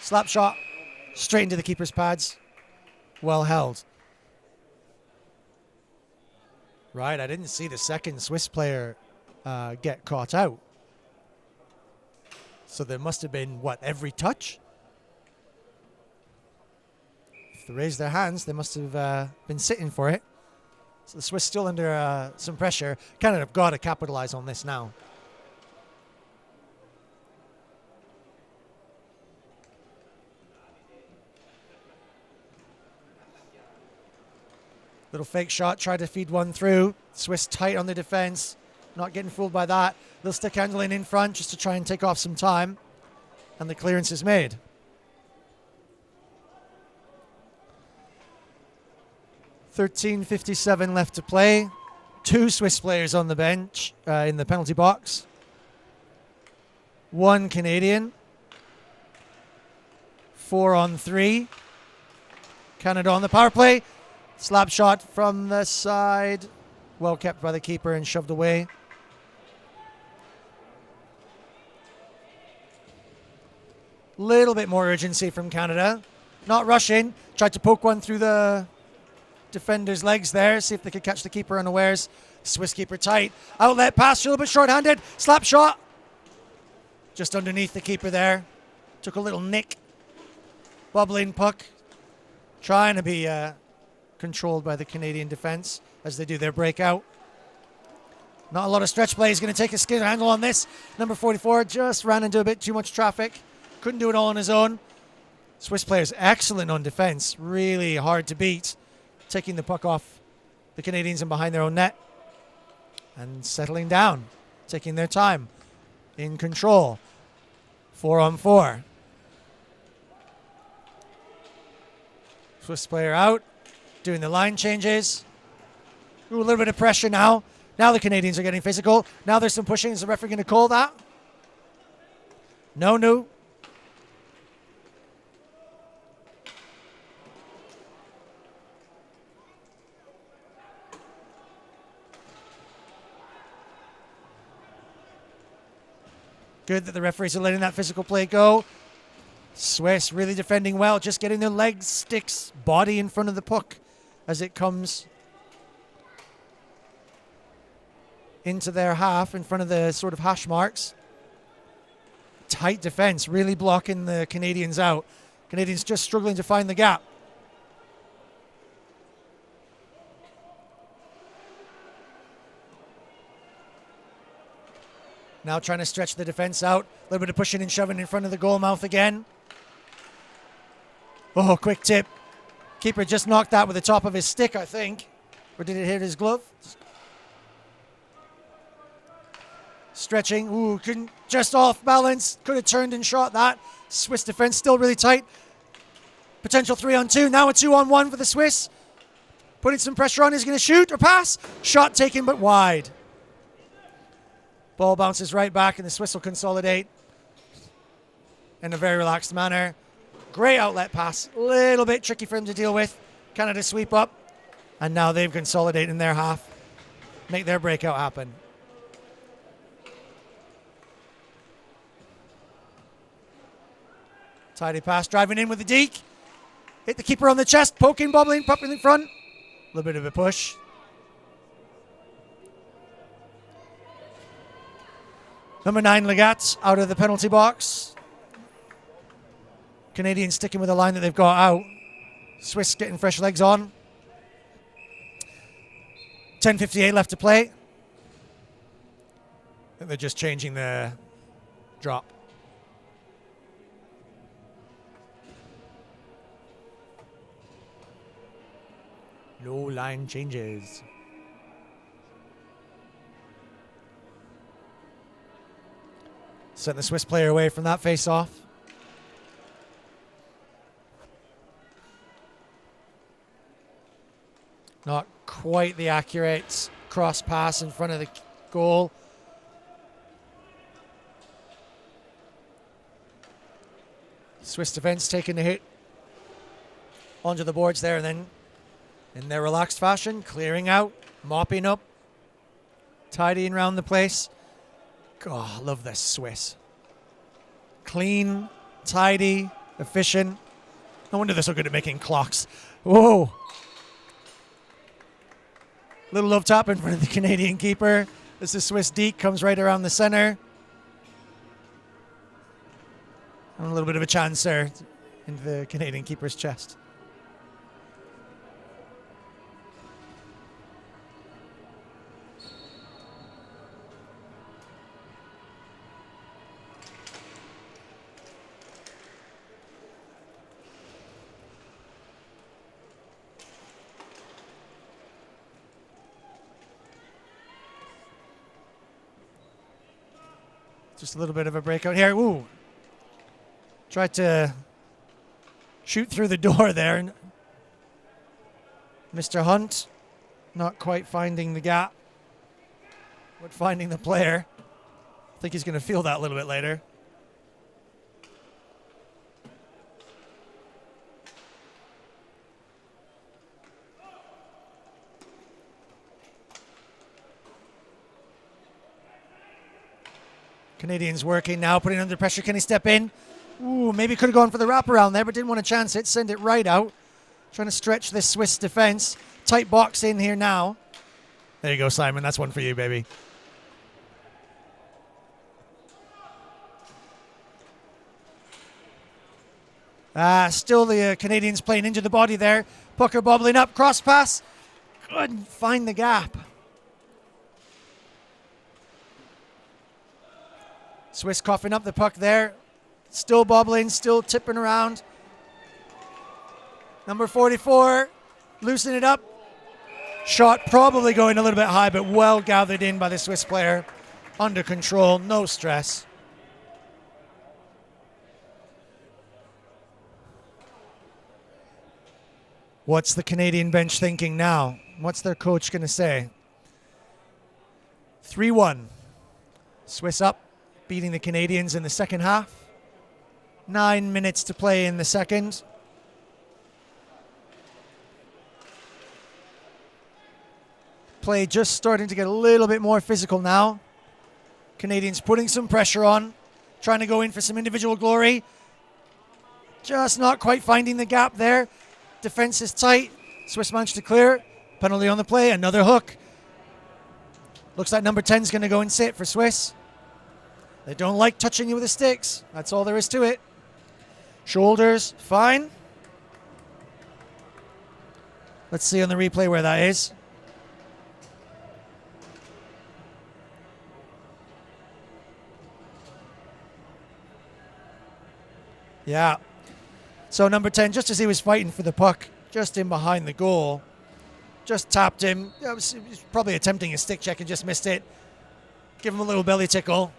Slap shot. Straight into the keeper's pads. Well held. Right, I didn't see the second Swiss player get caught out. So there must have been, what, every touch? If they raised their hands, they must have been sitting for it. So the Swiss still under some pressure. Canada have got to capitalize on this now. Little fake shot, tried to feed one through. Swiss tight on the defense. Not getting fooled by that. Little stick handling in front just to try and take off some time. And the clearance is made. .57 left to play. Two Swiss players on the bench in the penalty box. One Canadian. 4-on-3. Canada on the power play. Slap shot from the side. Well kept by the keeper and shoved away. Little bit more urgency from Canada. Not rushing. Tried to poke one through the defender's legs there. See if they could catch the keeper unawares. Swiss keeper tight. Outlet pass, a little bit short-handed. Slap shot. Just underneath the keeper there. Took a little nick. Bubbling puck. Trying to be... controlled by the Canadian defense as they do their breakout. Not a lot of stretch play. He's going to take a skin handle on this. Number 44 just ran into a bit too much traffic. Couldn't do it all on his own. Swiss players excellent on defense. Really hard to beat. Taking the puck off the Canadians and behind their own net. And settling down. Taking their time. In control. 4-on-4. Swiss player out. Doing the line changes. Ooh, a little bit of pressure now. Now the Canadians are getting physical. Now there's some pushing. Is the referee going to call that? No. Good that the referees are letting that physical play go. Swiss really defending well. Just getting their legs, sticks, body in front of the puck as it comes into their half in front of the sort of hash marks. Tight defense, really blocking the Canadians out. Canadians just struggling to find the gap. Now trying to stretch the defense out. A little bit of pushing and shoving in front of the goal mouth again. Oh, quick tip. Keeper just knocked that with the top of his stick, I think. Or did it hit his glove? Stretching. Ooh, couldn't, just off balance. Could have turned and shot that. Swiss defense still really tight. Potential 3-on-2. Now a 2-on-1 for the Swiss. Putting some pressure on. Is he going to shoot or pass? Shot taken but wide. Ball bounces right back and the Swiss will consolidate in a very relaxed manner. Great outlet pass. A little bit tricky for him to deal with. Canada sweep up. And now they've consolidated in their half. Make their breakout happen. Tidy pass, driving in with the deke. Hit the keeper on the chest, poking, bobbling, popping in front. A little bit of a push. Number 9, Legat, out of the penalty box. Canadians sticking with the line that they've got out. Swiss getting fresh legs on. 10:58 left to play. I think they're just changing the drop. No line changes. Sent the Swiss player away from that face-off. Not quite the accurate cross pass in front of the goal. Swiss defense taking the hit onto the boards there, and then in their relaxed fashion, clearing out, mopping up, tidying around the place. Oh, I love this Swiss. Clean, tidy, efficient. No wonder they're so good at making clocks. Whoa. Little love tap in front of the Canadian keeper. This is Swiss Deke, comes right around the center. And a little bit of a chance there into the Canadian keeper's chest. Just a little bit of a breakout here. Ooh. Tried to shoot through the door there. And Mr. Hunt not quite finding the gap, but finding the player. I think he's going to feel that a little bit later. Canadians working now, putting under pressure. Can he step in? Ooh, maybe could have gone for the wraparound there, but didn't want to chance it. Send it right out. Trying to stretch this Swiss defense. Tight box in here now. There you go, Simon. That's one for you, baby. Still the Canadians playing into the body there. Pucker bobbling up. Cross pass. Couldn't find the gap. Swiss coughing up the puck there. Still bobbling, still tipping around. Number 44, loosen it up. Shot probably going a little bit high, but well gathered in by the Swiss player. Under control, no stress. What's the Canadian bench thinking now? What's their coach going to say? 3-1. Swiss up, beating the Canadians in the second half. 9 minutes to play in the second. Play just starting to get a little bit more physical now. Canadians putting some pressure on, trying to go in for some individual glory. Just not quite finding the gap there. Defense is tight. Swiss managed to clear. Penalty on the play, another hook. Looks like number 10 is going to go and sit for Swiss. They don't like touching you with the sticks. That's all there is to it. Shoulders, fine. Let's see on the replay where that is. Yeah. So number 10, just as he was fighting for the puck, just in behind the goal, just tapped him. He was probably attempting a stick check and just missed it. Give him a little belly tickle.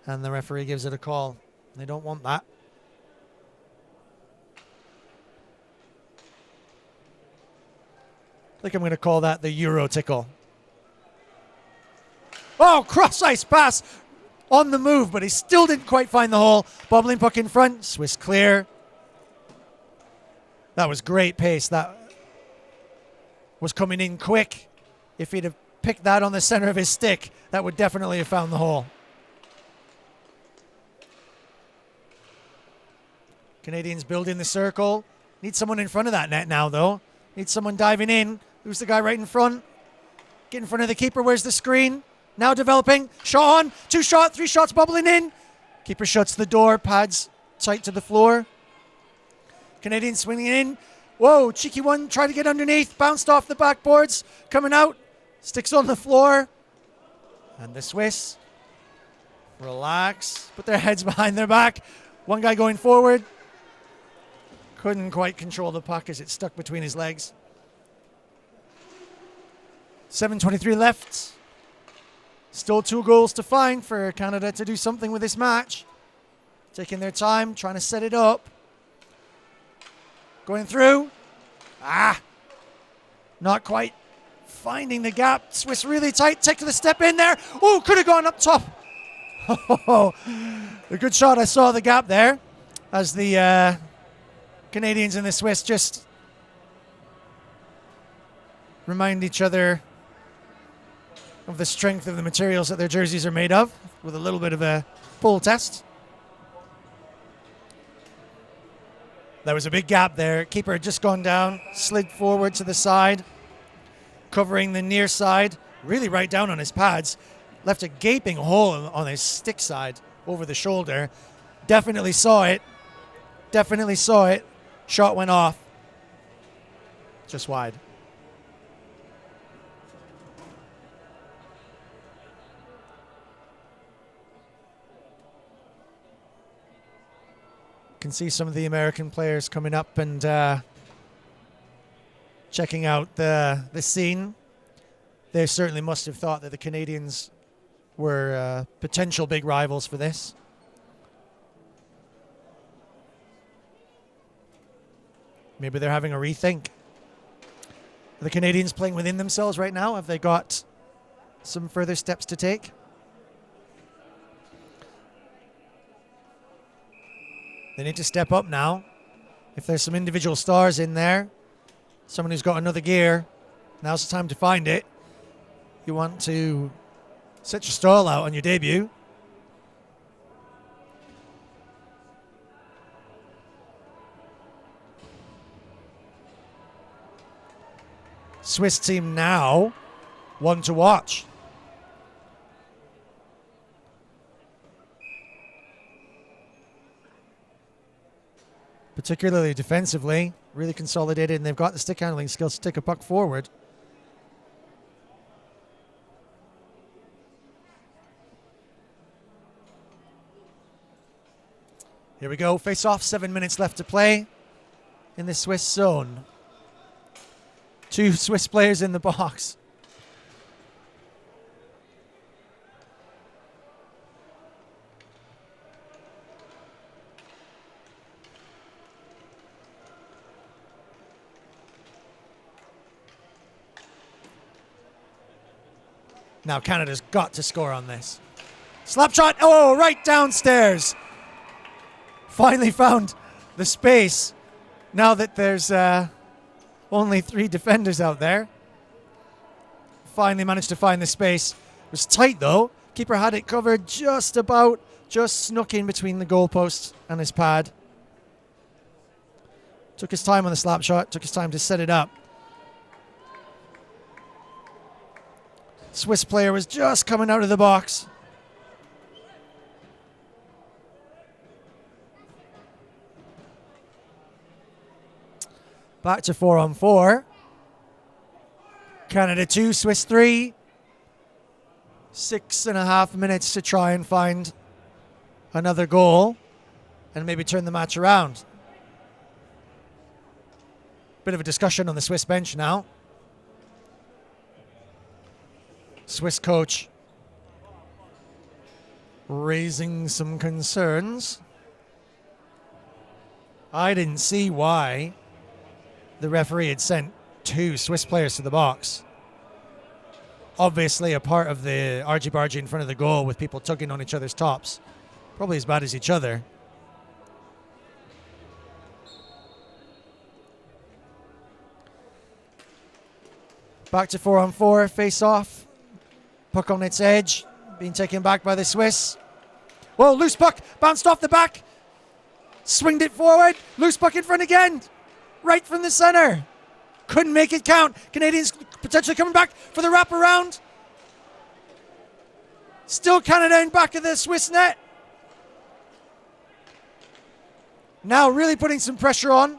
And the referee gives it a call. They don't want that. I think I'm going to call that the Euro tickle. Oh, cross-ice pass on the move, but he still didn't quite find the hole. Bobbling puck in front. Swiss clear. That was great pace. That was coming in quick. If he'd have picked that on the center of his stick, that would definitely have found the hole. Canadians building the circle. Need someone in front of that net now, though. Need someone diving in. Who's the guy right in front? Get in front of the keeper. Where's the screen? Now developing. Shot on. 2 shot. 3 shots bubbling in. Keeper shuts the door. Pads tight to the floor. Canadians swinging in. Whoa, cheeky one. Tried to get underneath. Bounced off the backboards. Coming out. Sticks on the floor. And the Swiss relax. Put their heads behind their back. One guy going forward. Couldn't quite control the puck as it stuck between his legs. 7:23 left. Still 2 goals to find for Canada to do something with this match. Taking their time, trying to set it up. Going through. Not quite finding the gap. Swiss really tight. Take the step in there. Oh, could have gone up top. Oh, a good shot. I saw the gap there as the Canadians and the Swiss just remind each other of the strength of the materials that their jerseys are made of, with a little bit of a pull test. There was a big gap there. Keeper had just gone down, slid forward to the side, covering the near side, really right down on his pads, left a gaping hole on his stick side over the shoulder. Definitely saw it. Shot went off. Just wide. Can see some of the American players coming up and checking out the scene. They certainly must have thought that the Canadians were potential big rivals for this. Maybe they're having a rethink. Are the Canadians playing within themselves right now? Have they got some further steps to take? They need to step up now. If there's some individual stars in there, someone who's got another gear, now's the time to find it. You want to set your stall out on your debut. Swiss team now, one to watch. Particularly defensively, really consolidated, and they've got the stick handling skills to take a puck forward. Here we go, face off, 7 minutes left to play in the Swiss zone. 2 Swiss players in the box. Now Canada's got to score on this. Slap shot, oh, right downstairs. Finally found the space now that there's only 3 defenders out there. Finally managed to find the space. It was tight though. Keeper had it covered just about, just snuck in between the goalpost and his pad. Took his time on the slap shot, took his time to set it up. Swiss player was just coming out of the box. Back to 4-on-4. Canada 2, Swiss 3. 6.5 minutes to try and find another goal and maybe turn the match around. Bit of a discussion on the Swiss bench now. Swiss coach raising some concerns. I didn't see why the referee had sent 2 Swiss players to the box. Obviously a part of the argy-bargy in front of the goal with people tugging on each other's tops. Probably as bad as each other. Back to 4-on-4, face off. Puck on its edge, being taken back by the Swiss. Whoa, loose puck, bounced off the back. Swinged it forward, loose puck in front again. Right from the center. Couldn't make it count. Canadians potentially coming back for the wraparound. Still Canada in back of the Swiss net. Now really putting some pressure on.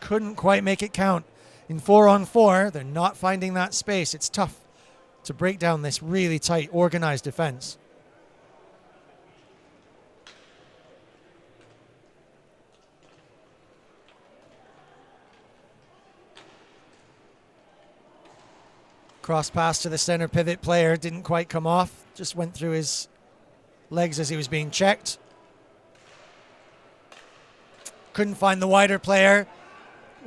Couldn't quite make it count. In 4-on-4, they're not finding that space. It's tough to break down this really tight, organized defense. Cross pass to the center pivot player, didn't quite come off, just went through his legs as he was being checked. Couldn't find the wider player.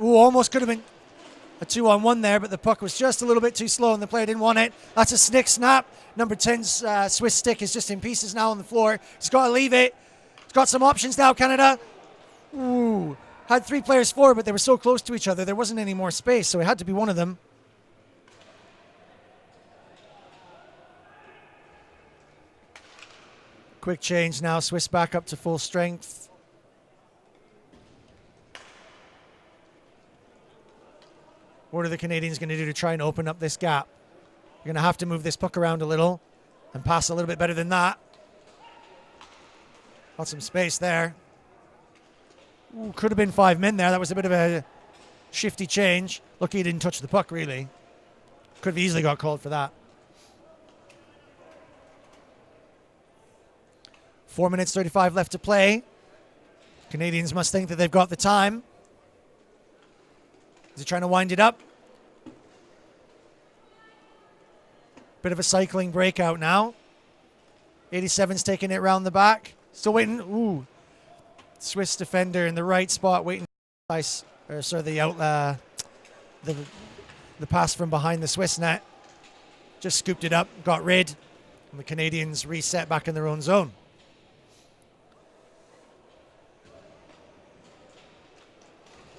Ooh, almost could have been a 2-on-1 there, but the puck was just a little bit too slow and the player didn't want it. That's a stick snap. Number 10's Swiss stick is just in pieces now on the floor. He's got to leave it. He's got some options now, Canada. Ooh, had 3 players forward, but they were so close to each other, there wasn't any more space, so it had to be one of them. Quick change now, Swiss back up to full strength. What are the Canadians going to do to try and open up this gap? You're going to have to move this puck around a little and pass a little bit better than that. Got some space there. Ooh, could have been 5 men there. That was a bit of a shifty change. Lucky he didn't touch the puck, really. Could have easily got called for that. 4 minutes 35 left to play. Canadians must think that they've got the time. Is he trying to wind it up? Bit of a cycling breakout now. 87's taking it round the back. Still waiting. Ooh. Swiss defender in the right spot waiting. Nice. The pass from behind the Swiss net. Just scooped it up, got rid. And the Canadians reset back in their own zone.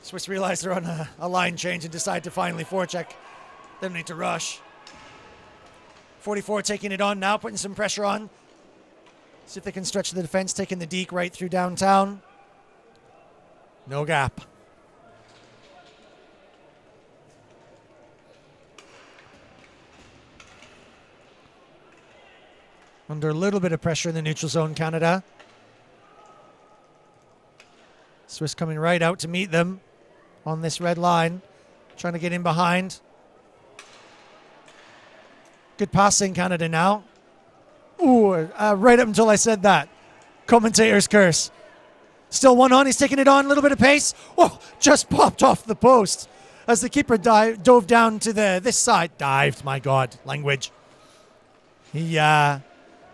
Swiss realize they're on a line change and decide to finally forecheck. They don't need to rush. 44 taking it on now, putting some pressure on. See if they can stretch the defense, taking the deke right through downtown. No gap. Under a little bit of pressure in the neutral zone, Canada. Swiss coming right out to meet them on this red line, trying to get in behind. Good passing, Canada now. Ooh, right up until I said that. Commentator's curse. Still one on, he's taking it on, a little bit of pace. Oh, just popped off the post as the keeper dove down to this side. Dived, my God, language. He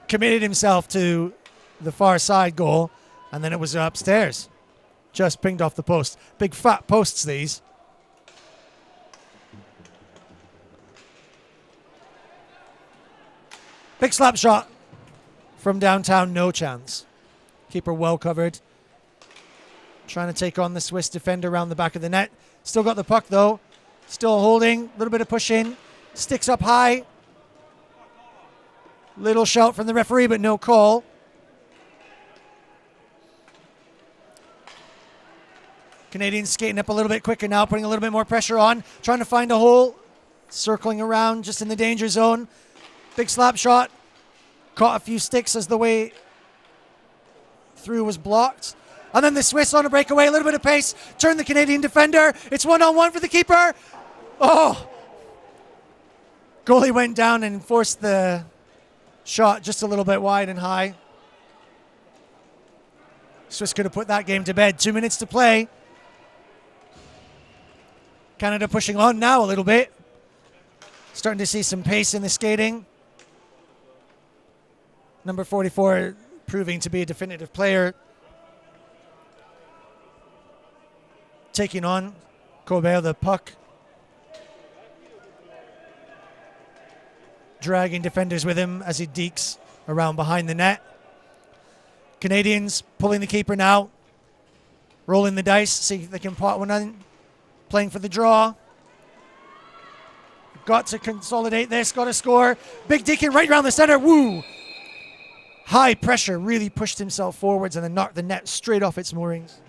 committed himself to the far side goal, and then it was upstairs. Just pinged off the post. Big fat posts, these. Big slap shot from downtown, no chance. Keeper well covered. Trying to take on the Swiss defender around the back of the net. Still got the puck, though. Still holding. A little bit of push in. Sticks up high. Little shout from the referee, but no call. Canadians skating up a little bit quicker now, putting a little bit more pressure on, trying to find a hole, circling around just in the danger zone. Big slap shot. Caught a few sticks as the way through was blocked. And then the Swiss on a breakaway, a little bit of pace, turn the Canadian defender. It's 1-on-1 for the keeper. Oh! Goalie went down and forced the shot just a little bit wide and high. Swiss could have put that game to bed. 2 minutes to play. Canada pushing on now a little bit. Starting to see some pace in the skating. Number 44 proving to be a definitive player. Taking on Colbert the puck. Dragging defenders with him as he dekes around behind the net. Canadians pulling the keeper now. Rolling the dice, see if they can pot one in. Playing for the draw. Got to consolidate this, got to score. Big Deacon right around the center, woo! High pressure, really pushed himself forwards and then knocked the net straight off its moorings.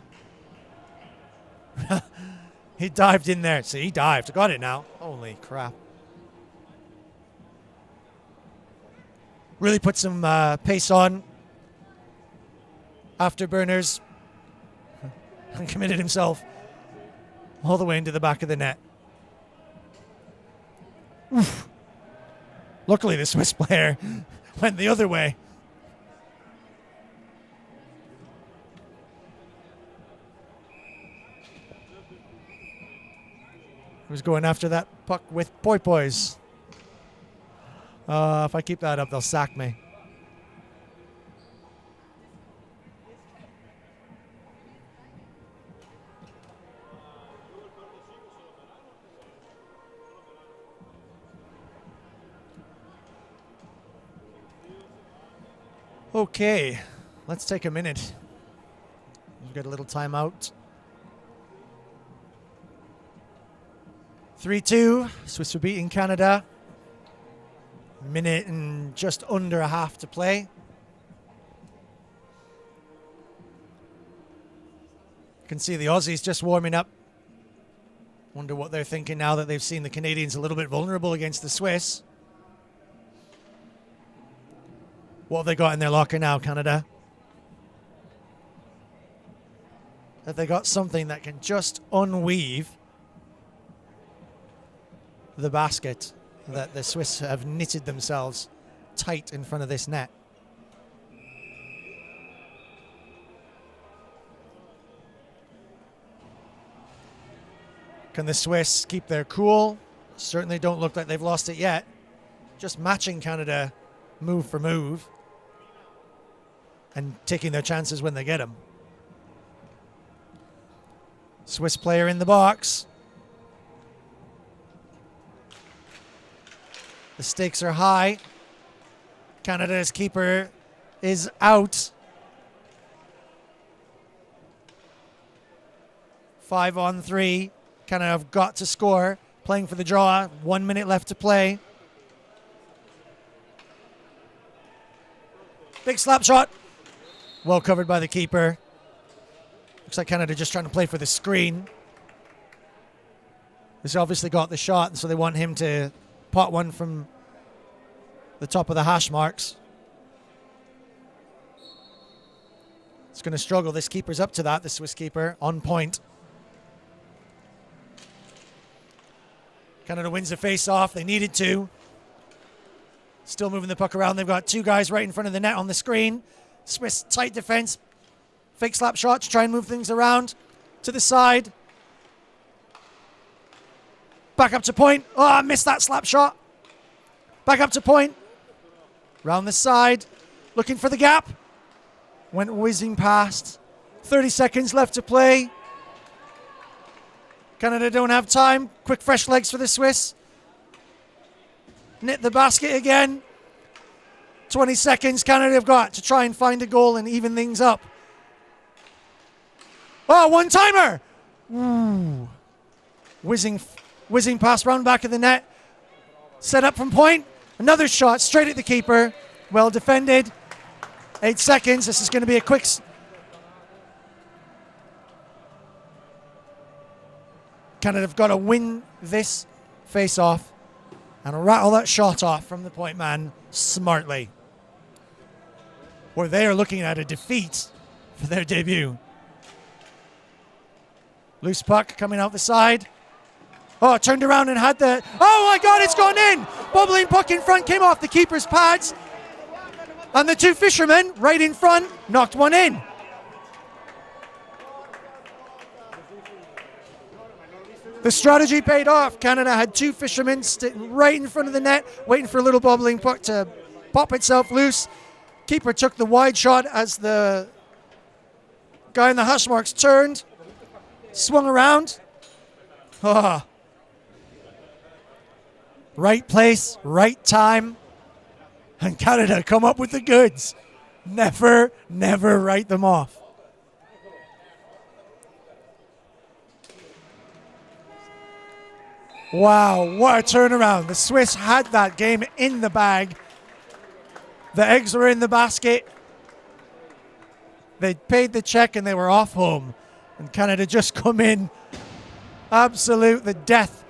He dived in there. See, he dived. Got it now. Holy crap. Really put some pace on. Afterburners. And committed himself all the way into the back of the net. Oof. Luckily, the Swiss player went the other way. He was going after that puck with poise. If I keep that up, they'll sack me. Okay, let's take a minute. We've got a little timeout. 3-2, Swiss are beating Canada. Minute and just under a half to play. You can see the Aussies just warming up. Wonder what they're thinking now that they've seen the Canadians a little bit vulnerable against the Swiss. What have they got in their locker now, Canada? Have they got something that can just unweave the basket that the Swiss have knitted themselves tight in front of this net? Can the Swiss keep their cool? Certainly don't look like they've lost it yet. Just matching Canada move for move and taking their chances when they get them. Swiss player in the box. The stakes are high. Canada's keeper is out. 5-on-3. Canada have got to score. Playing for the draw. 1 minute left to play. Big slap shot. Well covered by the keeper. Looks like Canada just trying to play for the screen. He's obviously got the shot, and so they want him to pot one from the top of the hash marks. It's going to struggle. This keeper's up to that, the Swiss keeper, on point. Canada wins the face-off. They needed to. Still moving the puck around. They've got two guys right in front of the net on the screen. Swiss tight defense. Fake slap shot to try and move things around to the side. Back up to point. Oh, I missed that slap shot. Back up to point. Round the side. Looking for the gap. Went whizzing past. 30 seconds left to play. Canada don't have time. Quick fresh legs for the Swiss. Knit the basket again. 20 seconds Canada have got to try and find a goal and even things up. Oh, one-timer! Ooh. Whizzing pass round back of the net. Set up from point. Another shot straight at the keeper. Well defended. 8 seconds. This is going to be a quick... Canada have got to win this face-off and rattle that shot off from the point man smartly. Or they are looking at a defeat for their debut. Loose puck coming out the side. Oh, turned around and had the... Oh my God, it's gone in! Bubbling puck in front, came off the keeper's pads. And the two fishermen right in front knocked one in. The strategy paid off. Canada had two fishermen sitting right in front of the net, waiting for a little bubbling puck to pop itself loose. Keeper took the wide shot as the guy in the hash marks turned, swung around. Oh. Right place, right time. And Canada come up with the goods. Never write them off. Wow, what a turnaround. The Swiss had that game in the bag. The eggs were in the basket. They paid the check and they were off home. And Canada just come in absolute the death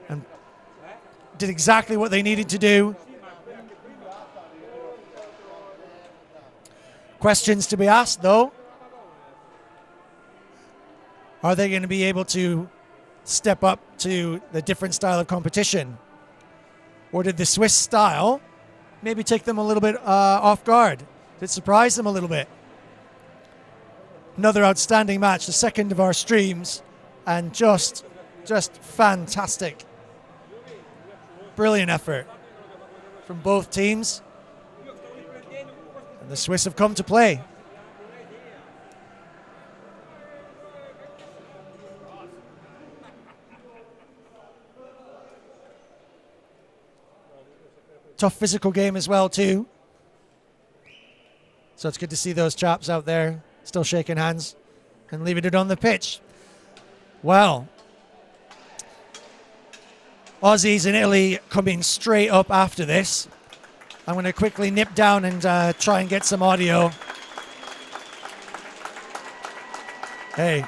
and did exactly what they needed to do. Questions to be asked, though. Are they going to be able to step up to the different style of competition? Or did the Swiss style maybe take them a little bit off guard? Did it surprise them a little bit? Another outstanding match, the second of our streams, and just fantastic. Brilliant effort from both teams. And the Swiss have come to play. Tough physical game as well too. So it's good to see those chaps out there still shaking hands and leaving it on the pitch. Well, Aussies in Italy coming straight up after this. I'm going to quickly nip down and try and get some audio. Hey.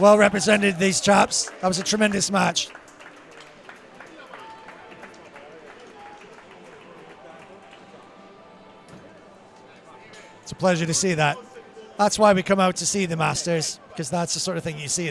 Well represented, these chaps. That was a tremendous match. It's a pleasure to see that. That's why we come out to see the Masters, because that's the sort of thing you see.